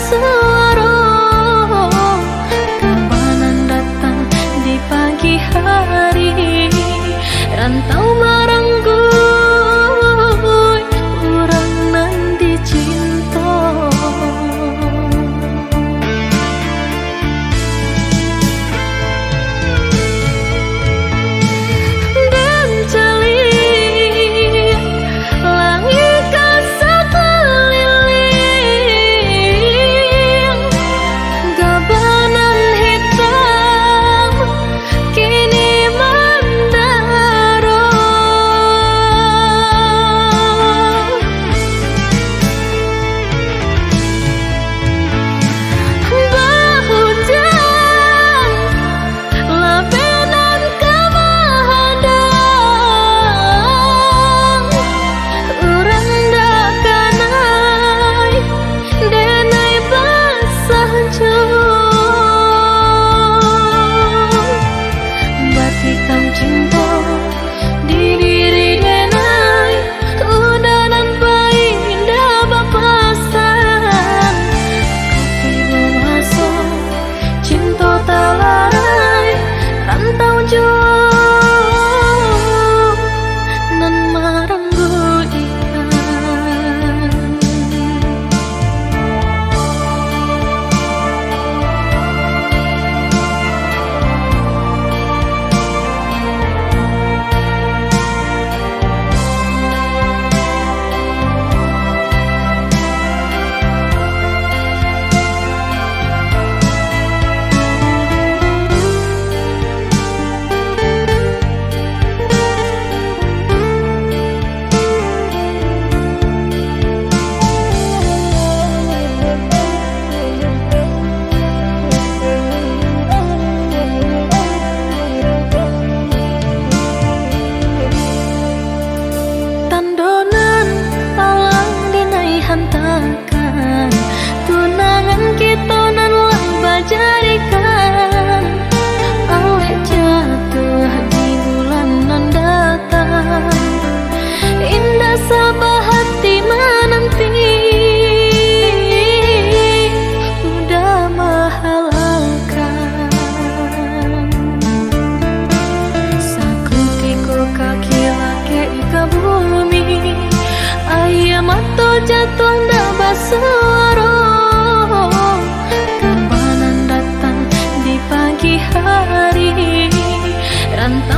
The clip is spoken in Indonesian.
suara kabanan datang di pagi hari, rantau marangguy urang nan dicinta. Dan celik langit kasakeliling, gabanan hitam kini mandaro. Bahujan labenan kamahadang, urang dak kanai denai basah jauh. Batikam cinta di diri denai, udanan paindah bapasan. Kopi masuk cinta talarai, rantau jauh nan marangguy ikan. Tandonan alang dinai hantakan, tunangan kita nan lang bajarikan. Awet jatuh di bulan nan datang, indah sabah hati menanti, udah mahalkan. Sakutiku kaki laki ke bumi, ayam atau jatuh ndak basuara kabanan datang di pagi hari, rantau